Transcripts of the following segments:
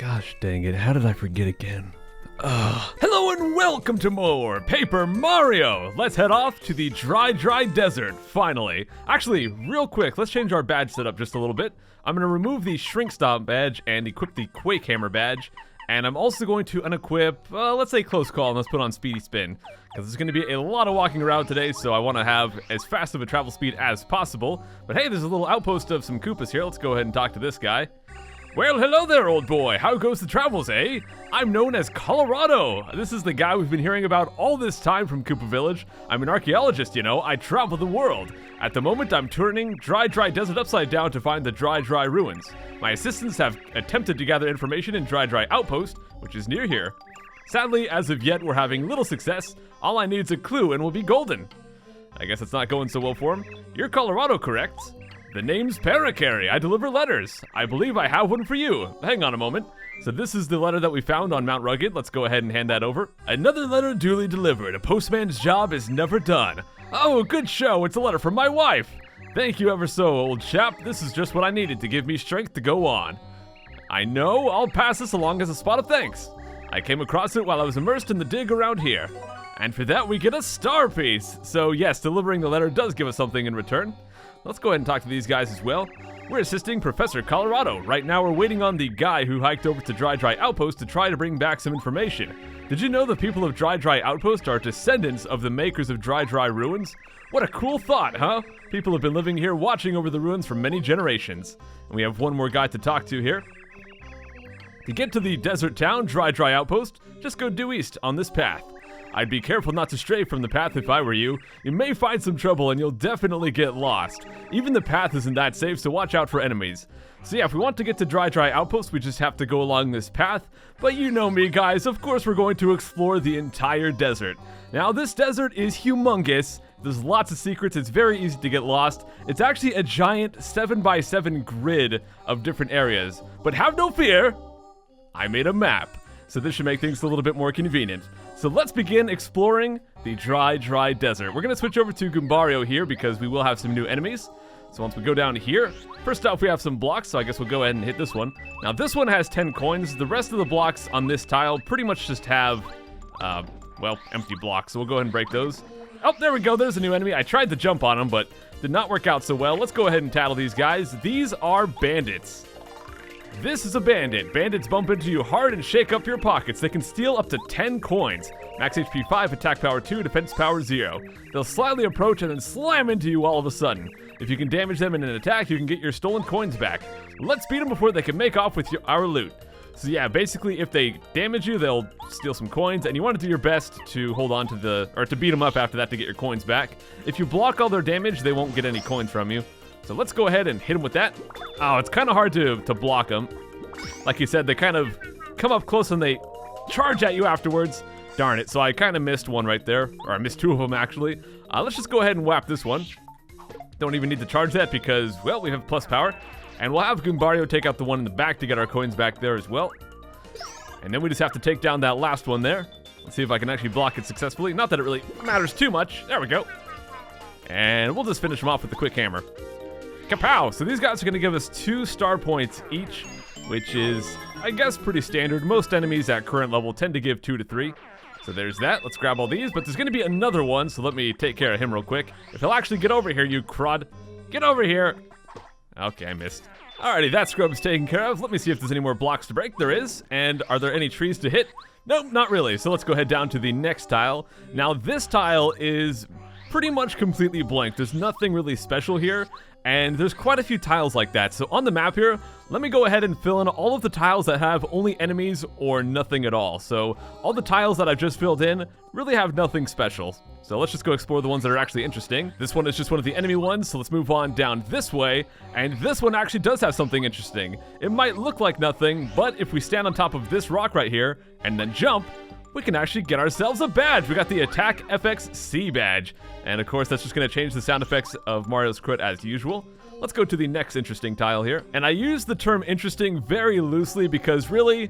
Gosh dang it, how did I forget again? Hello and welcome to more Paper Mario! Let's head off to the dry desert, finally. Actually, real quick, let's change our badge setup just a little bit. I'm going to remove the Shrink Stomp badge and equip the Quake Hammer badge. And I'm also going to unequip, let's say Close Call, and let's put on Speedy Spin. Because there's going to be a lot of walking around today, so I want to have as fast of a travel speed as possible. But hey, there's a little outpost of some Koopas here. Let's go ahead and talk to this guy. Well, hello there, old boy. How goes the travels, eh? I'm known as Colorado. This is the guy we've been hearing about all this time from Koopa Village. I'm an archaeologist, you know. I travel the world. At the moment, I'm turning dry desert upside down to find the dry ruins. My assistants have attempted to gather information in Dry Outpost, which is near here. Sadly, as of yet, we're having little success. All I need is a clue and we'll be golden. I guess it's not going so well for him. You're Colorado, correct? The name's Paracarry. I deliver letters. I believe I have one for you. Hang on a moment. So this is the letter that we found on Mount Rugged. Let's go ahead and hand that over. Another letter duly delivered. A postman's job is never done. Oh, good show. It's a letter from my wife. Thank you ever so, old chap. This is just what I needed to give me strength to go on. I know. I'll pass this along as a spot of thanks. I came across it while I was immersed in the dig around here. And for that, we get a star piece. So yes, delivering the letter does give us something in return. Let's go ahead and talk to these guys as well. We're assisting Professor Colorado. Right now we're waiting on the guy who hiked over to Dry Outpost to try to bring back some information. Did you know the people of Dry Outpost are descendants of the makers of Dry Ruins? What a cool thought, huh? People have been living here watching over the ruins for many generations. And we have one more guy to talk to here. To get to the desert town, Dry Outpost, just go due east on this path. I'd be careful not to stray from the path if I were you. You may find some trouble and you'll definitely get lost. Even the path isn't that safe, so watch out for enemies. So yeah, if we want to get to Dry Outpost, we just have to go along this path. But you know me, guys, of course we're going to explore the entire desert. Now, this desert is humongous. There's lots of secrets. It's very easy to get lost. It's actually a giant 7x7 grid of different areas. But have no fear, I made a map. So this should make things a little bit more convenient. So let's begin exploring the dry desert. We're gonna switch over to Goombario here because we will have some new enemies. So once we go down here, first off we have some blocks, so I guess we'll go ahead and hit this one. Now this one has 10 coins. The rest of the blocks on this tile pretty much just have, well, empty blocks. So we'll go ahead and break those. Oh, there we go, there's a new enemy. I tried to jump on him, but did not work out so well. Let's go ahead and tattle these guys. These are bandits. This is a bandit. Bandits bump into you hard and shake up your pockets. They can steal up to 10 coins. Max HP 5, attack power 2, defense power 0. They'll slightly approach and then slam into you all of a sudden. If you can damage them in an attack, you can get your stolen coins back. Let's beat them before they can make off with our loot. So yeah, basically if they damage you, they'll steal some coins, and you want to do your best to hold on to to beat them up after that to get your coins back. If you block all their damage, they won't get any coins from you. So let's go ahead and hit them with that. Oh, it's kind of hard to block them. Like you said, they kind of come up close and they charge at you afterwards. Darn it, so I kind of missed one right there. Or I missed two of them, actually. Let's just go ahead and whap this one. Don't even need to charge that because, well, we have plus power. And we'll have Goombario take out the one in the back to get our coins back there as well. And then we just have to take down that last one there. Let's see if I can actually block it successfully. Not that it really matters too much. There we go. And we'll just finish them off with the Quick Hammer. Kapow! So these guys are going to give us 2 star points each, which is, I guess, pretty standard. Most enemies at current level tend to give 2 to 3. So there's that. Let's grab all these. But there's going to be another one, so let me take care of him real quick. If he'll actually get over here, you crud. Get over here. Okay, I missed. Alrighty, that scrub's taken care of. Let me see if there's any more blocks to break. There is. And are there any trees to hit? Nope, not really. So let's go ahead down to the next tile. Now, this tile is pretty much completely blank. There's nothing really special here. And there's quite a few tiles like that. So on the map here, let me go ahead and fill in all of the tiles that have only enemies or nothing at all. So all the tiles that I've just filled in really have nothing special. So let's just go explore the ones that are actually interesting. This one is just one of the enemy ones, so let's move on down this way. And this one actually does have something interesting. It might look like nothing, but if we stand on top of this rock right here and then jump, we can actually get ourselves a badge. We got the Attack FX C badge. And of course, that's just gonna change the sound effects of Mario's CRUD as usual. Let's go to the next interesting tile here. And I use the term interesting very loosely because really,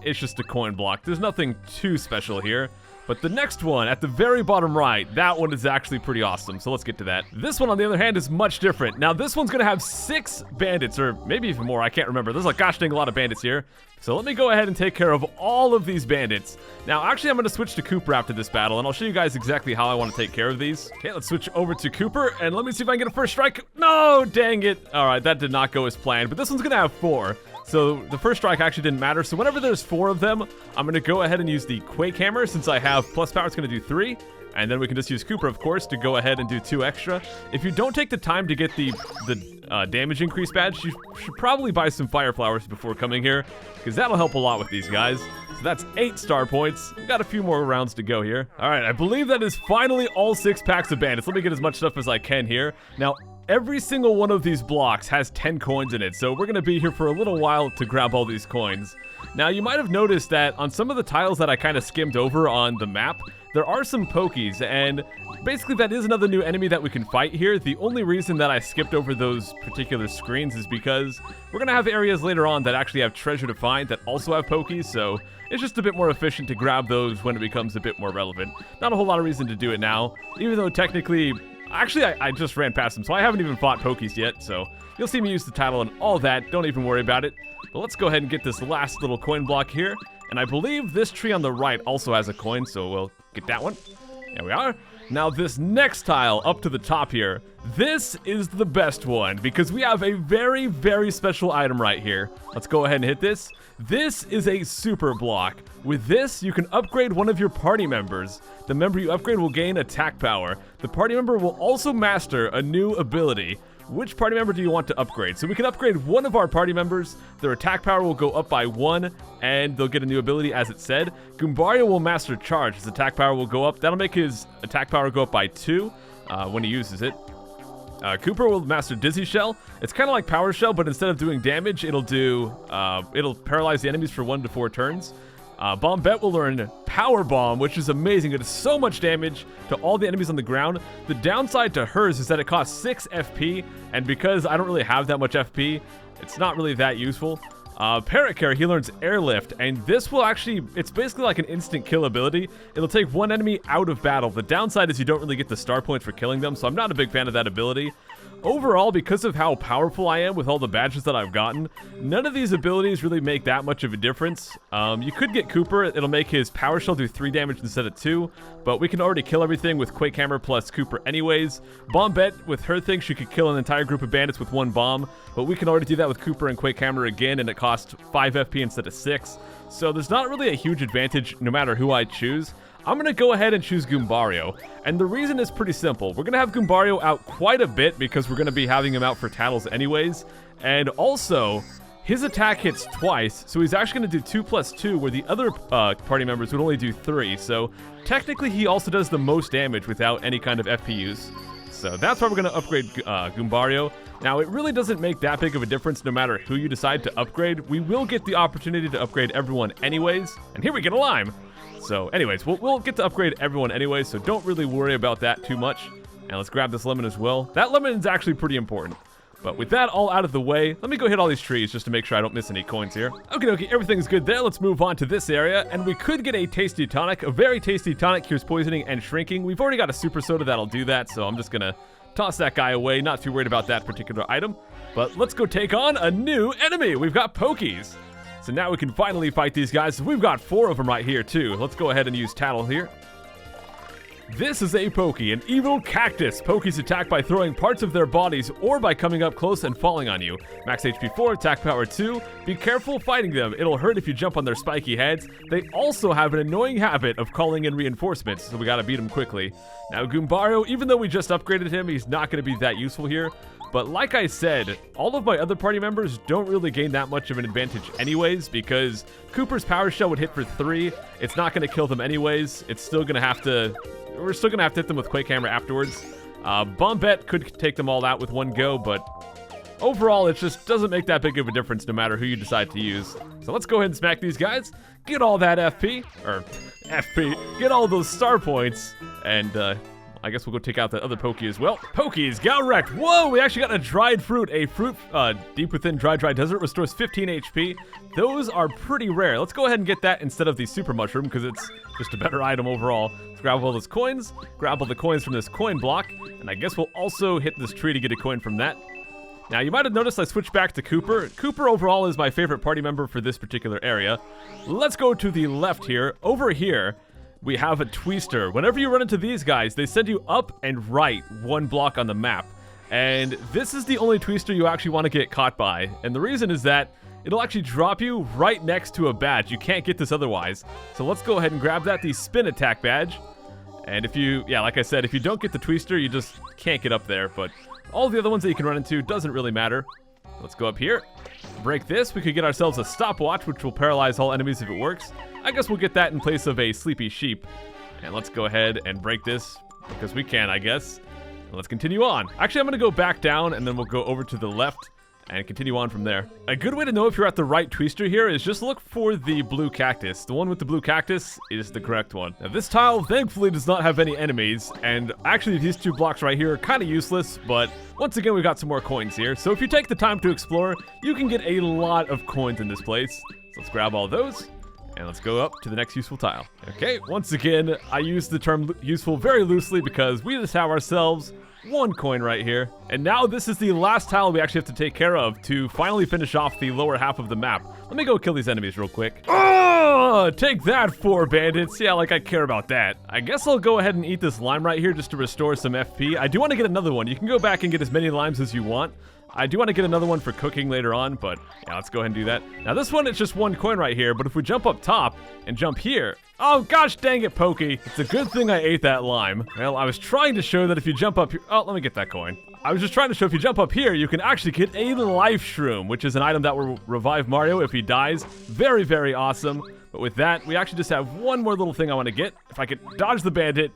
it's just a coin block. There's nothing too special here. But the next one, at the very bottom right, that one is actually pretty awesome, so let's get to that. This one, on the other hand, is much different. Now, this one's gonna have 6 bandits, or maybe even more, I can't remember. There's like, gosh dang, a lot of bandits here. So let me go ahead and take care of all of these bandits. Now, actually, I'm gonna switch to Cooper after this battle, and I'll show you guys exactly how I wanna take care of these. Okay, let's switch over to Cooper, and let me see if I can get a first strike. No, dang it. All right, that did not go as planned, but this one's gonna have 4. So the first strike actually didn't matter. So whenever there's 4 of them, I'm going to go ahead and use the Quake Hammer. Since I have plus power, it's going to do 3. And then we can just use Cooper, of course, to go ahead and do 2 extra. If you don't take the time to get the damage increase badge, you should probably buy some Fire Flowers before coming here, because that'll help a lot with these guys. So that's 8 star points. We've got a few more rounds to go here. All right, I believe that is finally all 6 packs of bandits. Let me get as much stuff as I can here. Now, every single one of these blocks has 10 coins in it, so we're going to be here for a little while to grab all these coins. Now, you might have noticed that on some of the tiles that I kind of skimmed over on the map, there are some Pokies, and basically that is another new enemy that we can fight here. The only reason that I skipped over those particular screens is because we're going to have areas later on that actually have treasure to find that also have Pokies, so it's just a bit more efficient to grab those when it becomes a bit more relevant. Not a whole lot of reason to do it now, even though technically... Actually, I just ran past them, so I haven't even fought Pokies yet, so you'll see me use the title and all that. Don't even worry about it. But let's go ahead and get this last little coin block here. And I believe this tree on the right also has a coin, so we'll get that one. There we are. Now this next tile up to the top here, this is the best one because we have a very, very special item right here. Let's go ahead and hit this. This is a super block. With this, you can upgrade one of your party members. The member you upgrade will gain attack power. The party member will also master a new ability. Which party member do you want to upgrade? So we can upgrade one of our party members. Their attack power will go up by 1, and they'll get a new ability, as it said. Goombario will master charge. His attack power will go up. That'll make his attack power go up by 2 when he uses it. Cooper will master Dizzy Shell. It's kind of like Power Shell, but instead of doing damage, it'll paralyze the enemies for 1 to 4 turns. Bombette will learn Power Bomb, which is amazing. It does so much damage to all the enemies on the ground. The downside to hers is that it costs 6 FP, and because I don't really have that much FP, it's not really that useful. Parrot Care, he learns Airlift, and this will actually, it's basically like an instant kill ability. It'll take one enemy out of battle. The downside is you don't really get the star points for killing them, so I'm not a big fan of that ability. Overall, because of how powerful I am with all the badges that I've gotten, none of these abilities really make that much of a difference. You could get Cooper. It'll make his Power Shell do 3 damage instead of 2, but we can already kill everything with Quake Hammer plus Cooper anyways. Bombette, with her thing, she could kill an entire group of bandits with 1 bomb, but we can already do that with Cooper and Quake Hammer again, and it costs 5 FP instead of 6. So there's not really a huge advantage no matter who I choose. I'm going to go ahead and choose Goombario, and the reason is pretty simple. We're going to have Goombario out quite a bit because we're going to be having him out for tattles anyways, and also, his attack hits twice, so he's actually going to do 2 plus 2, where the other party members would only do 3, so technically he also does the most damage without any kind of FP use. So that's why we're going to upgrade Goombario. Now, it really doesn't make that big of a difference no matter who you decide to upgrade. We will get the opportunity to upgrade everyone anyways, and here we get a lime! So anyways, we'll get to upgrade everyone anyways, so don't really worry about that too much. And let's grab this lemon as well. That lemon is actually pretty important. But with that all out of the way, let me go hit all these trees just to make sure I don't miss any coins here. Okie dokie, everything's good there. Let's move on to this area, and we could get a tasty tonic. A very tasty tonic cures poisoning and shrinking. We've already got a super soda that'll do that, so I'm just gonna toss that guy away. Not too worried about that particular item. But let's go take on a new enemy. We've got Pokies. So now we can finally fight these guys. We've got 4 of them right here, too. Let's go ahead and use Tattle here. This is a Pokie, an evil cactus. Pokies attack by throwing parts of their bodies or by coming up close and falling on you. Max HP 4, attack power 2. Be careful fighting them. It'll hurt if you jump on their spiky heads. They also have an annoying habit of calling in reinforcements, so we gotta beat them quickly. Now, Goombario, even though we just upgraded him, he's not gonna be that useful here. But like I said, all of my other party members don't really gain that much of an advantage anyways, because Cooper's Power Shell would hit for 3. It's not going to kill them anyways. We're still going to have to hit them with Quake Hammer afterwards. Bombette could take them all out with 1 go, but overall, it just doesn't make that big of a difference no matter who you decide to use. So let's go ahead and smack these guys, get all that FP, get all those star points, and I guess we'll go take out that other Pokey as well. Pokies, got wrecked. Whoa, we actually got a dried fruit. A fruit deep within dry desert restores 15 HP. Those are pretty rare. Let's go ahead and get that instead of the super mushroom because it's just a better item overall. Let's grab all those coins, grab all the coins from this coin block, and I guess we'll also hit this tree to get a coin from that. Now, you might have noticed I switched back to Cooper. Cooper overall is my favorite party member for this particular area. Let's go to the left here. Over here, we have a Twister. Whenever you run into these guys, they send you up and right 1 block on the map. And this is the only Twister you actually want to get caught by. And the reason is that it'll actually drop you right next to a badge. You can't get this otherwise. So let's go ahead and grab that, the spin attack badge. And if you, yeah, like I said, if you don't get the Twister, you just can't get up there. But all the other ones that you can run into doesn't really matter. Let's go up here. Break this. We could get ourselves a stopwatch, which will paralyze all enemies if it works. I guess we'll get that in place of a sleepy sheep. And let's go ahead and break this because we can, I guess. And let's continue on. Actually, I'm going to go back down and then we'll go over to the left and continue on from there. A good way to know if you're at the right Twister here is just look for the blue cactus. The one with the blue cactus is the correct one. Now, this tile thankfully does not have any enemies, and actually these 2 blocks right here are kind of useless, but once again we've got some more coins here. So if you take the time to explore, you can get a lot of coins in this place. So let's grab all those. And let's go up to the next useful tile. Okay, once again, I use the term useful very loosely because we just have ourselves 1 coin right here. And now this is the last tile we actually have to take care of to finally finish off the lower half of the map. Let me go kill these enemies real quick. Oh, take that 4 bandits. Yeah, like I care about that. I guess I'll go ahead and eat this lime right here just to restore some FP. I do want to get another one. You can go back and get as many limes as you want. I do want to get another one for cooking later on, but yeah, let's go ahead and do that. Now this one, it's just 1 coin right here, but if we jump up top and jump here, oh gosh dang it, Pokey. It's a good thing I ate that lime. Well, I was trying to show that if you jump up here, oh, let me get that coin. I was just trying to show if you jump up here, you can actually get a life shroom, which is an item that will revive Mario if he dies. Very, very awesome. But with that, we actually just have 1 more little thing I want to get. If I could dodge the bandit.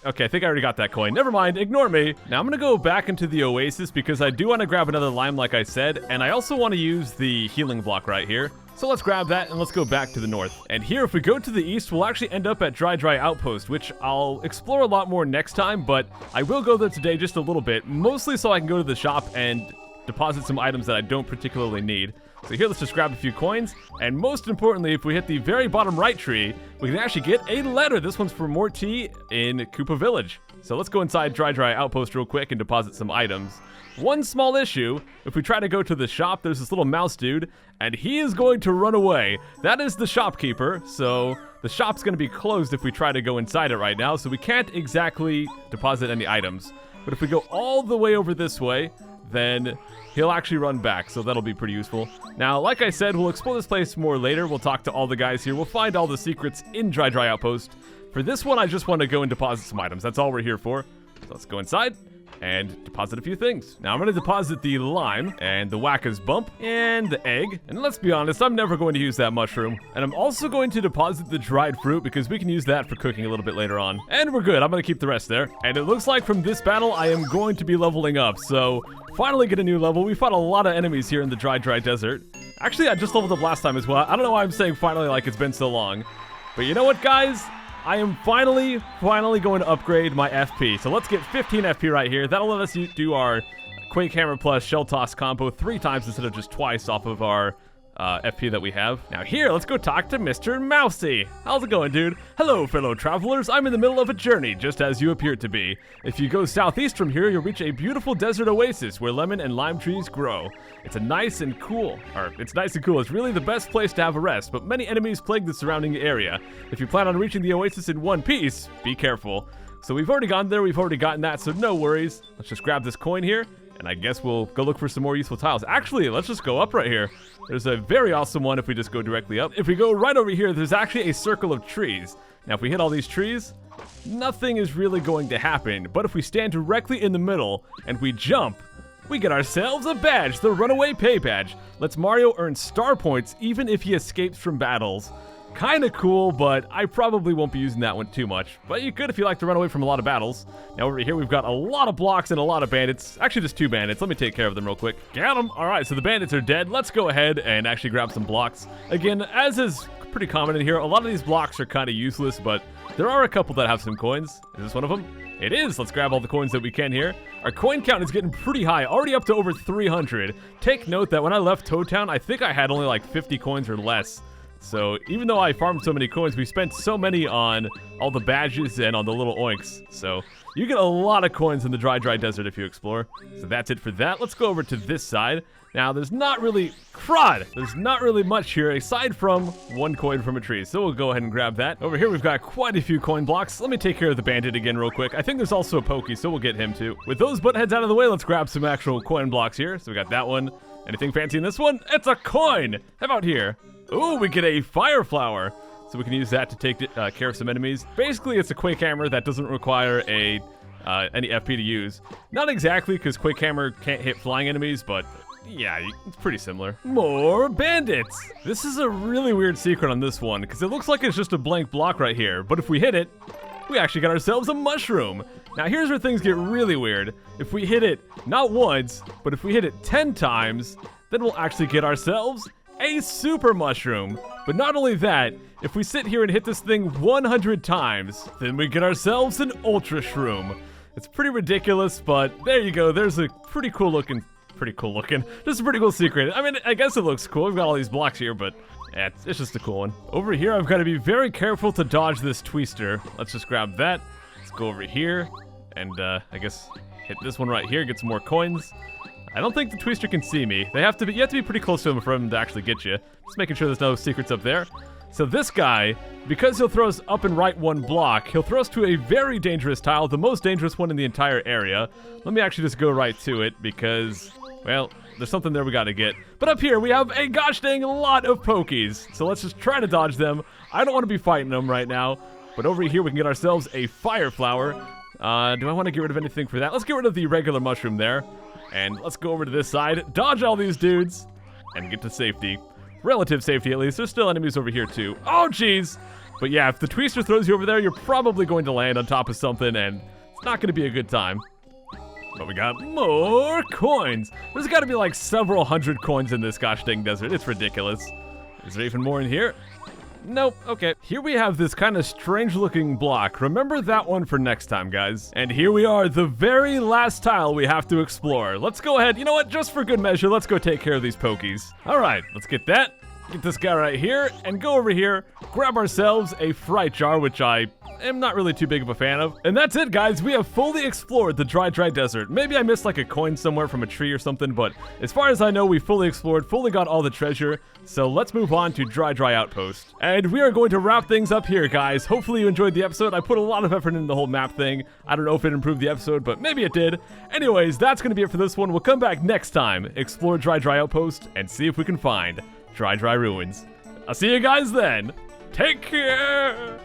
Okay, I think I already got that coin. Never mind, ignore me. Now I'm gonna go back into the oasis because I do want to grab another lime like I said, and I also want to use the healing block right here. So let's grab that and let's go back to the north. And here, if we go to the east, we'll actually end up at Dry Outpost, which I'll explore a lot more next time, but I will go there today just a little bit, mostly so I can go to the shop and deposit some items that I don't particularly need. So here, let's just grab a few coins, and most importantly, if we hit the very bottom right tree, we can actually get a letter. This one's for Morty in Koopa Village. So let's go inside Dry Outpost real quick and deposit some items. One small issue, if we try to go to the shop, there's this little mouse dude, and he is going to run away. That is the shopkeeper, so the shop's going to be closed if we try to go inside it right now, so we can't exactly deposit any items. But if we go all the way over this way, then he'll actually run back, so that'll be pretty useful. Now, like I said, we'll explore this place more later. We'll talk to all the guys here. We'll find all the secrets in Dry Outpost. For this one, I just want to go and deposit some items. That's all we're here for. So let's go inside and deposit a few things. Now, I'm going to deposit the lime and the Wacka's bump and the egg. And let's be honest, I'm never going to use that mushroom. And I'm also going to deposit the dried fruit because we can use that for cooking a little bit later on. And we're good. I'm going to keep the rest there. And it looks like from this battle, I am going to be leveling up. So finally get a new level. We fought a lot of enemies here in the dry desert. Actually, I just leveled up last time as well. I don't know why I'm saying finally like it's been so long. But you know what, guys? I am finally going to upgrade my FP. So let's get 15 FP right here. That'll let us do our Quake Hammer plus Shell Toss combo 3 times instead of just twice off of our FP that we have. Now here, let's go talk to Mr. Mousy. How's it going, dude? Hello, fellow travelers. I'm in the middle of a journey, just as you appear to be. If you go southeast from here, you'll reach a beautiful desert oasis where lemon and lime trees grow. It's nice and cool. It's really the best place to have a rest, but many enemies plague the surrounding area. If you plan on reaching the oasis in one piece, be careful. So we've already gone there, we've already gotten that, so no worries. Let's just grab this coin here, and I guess we'll go look for some more useful tiles. Actually, let's just go up right here. There's a very awesome one if we just go directly up. If we go right over here, there's actually a circle of trees. Now, if we hit all these trees, nothing is really going to happen. But if we stand directly in the middle and we jump, we get ourselves a badge, the Runaway Pay Badge. Lets Mario earn star points even if he escapes from battles. Kind of cool, but I probably won't be using that one too much. But you could if you like to run away from a lot of battles. Now over here we've got a lot of blocks and a lot of bandits. Actually just 2 bandits. Let me take care of them real quick. Got them. Alright, so the bandits are dead. Let's go ahead and actually grab some blocks. Again, as is pretty common in here. A lot of these blocks are kind of useless, but there are a couple that have some coins. Is this one of them? It is. Let's grab all the coins that we can here. Our coin count is getting pretty high, already up to over 300. Take note that when I left Toad Town, I think I had only like 50 coins or less. So even though I farmed so many coins, we spent so many on all the badges and on the little oinks. So you get a lot of coins in the Dry Desert if you explore. So that's it for that. Let's go over to this side. Now, there's not really CRUD. There's not really much here aside from 1 coin from a tree. So we'll go ahead and grab that. Over here, we've got quite a few coin blocks. Let me take care of the bandit again real quick. I think there's also a Pokie, so we'll get him too. With those butt heads out of the way, let's grab some actual coin blocks here. So we got that one. Anything fancy in this one? It's a coin. How about here? Ooh, we get a fire flower. So we can use that to take care of some enemies. Basically, it's a Quake Hammer that doesn't require any FP to use. Not exactly, because Quake Hammer can't hit flying enemies, but yeah, it's pretty similar. More bandits! This is a really weird secret on this one, because it looks like it's just a blank block right here, but if we hit it, we actually got ourselves a mushroom. Now here's where things get really weird. If we hit it, not once, but if we hit it 10 times, then we'll actually get ourselves a super mushroom. But not only that, if we sit here and hit this thing 100 times, then we get ourselves an ultra shroom. It's pretty ridiculous, but there you go. There's a pretty cool looking. Just a pretty cool secret. I mean, I guess it looks cool. We've got all these blocks here, but yeah, it's just a cool one. Over here, I've got to be very careful to dodge this twister. Let's just grab that. Let's go over here and I guess hit this one right here, get some more coins. I don't think the twister can see me. You have to be pretty close to him for him to actually get you. Just making sure there's no secrets up there. So this guy, because he'll throw us up and right 1 block, he'll throw us to a very dangerous tile, the most dangerous one in the entire area. Let me actually just go right to it because, well, there's something there we gotta get. But up here, we have a gosh dang lot of Pokies. So let's just try to dodge them. I don't want to be fighting them right now. But over here, we can get ourselves a fire flower. Do I want to get rid of anything for that? Let's get rid of the regular mushroom there. And let's go over to this side, dodge all these dudes, and get to safety. Relative safety, at least. There's still enemies over here, too. Oh, jeez! But yeah, if the twister throws you over there, you're probably going to land on top of something, and it's not going to be a good time. But we got more coins! There's got to be like several hundred coins in this gosh dang desert. It's ridiculous. Is there even more in here? Nope. Okay. Here we have this kind of strange looking block. Remember that one for next time, guys. And here we are, the very last tile we have to explore. Let's go ahead. You know what? Just for good measure, let's go take care of these Pokies. All right, let's get that. Get this guy right here and go over here, grab ourselves a fright jar, which I am not really too big of a fan of. And that's it, guys. We have fully explored the Dry Desert. Maybe I missed like a coin somewhere from a tree or something, but as far as I know, we fully explored, fully got all the treasure. So let's move on to Dry Outpost. And we are going to wrap things up here, guys. Hopefully you enjoyed the episode. I put a lot of effort into the whole map thing. I don't know if it improved the episode, but maybe it did. Anyways, that's going to be it for this one. We'll come back next time, explore Dry Outpost, and see if we can find Dry ruins. I'll see you guys then. Take care!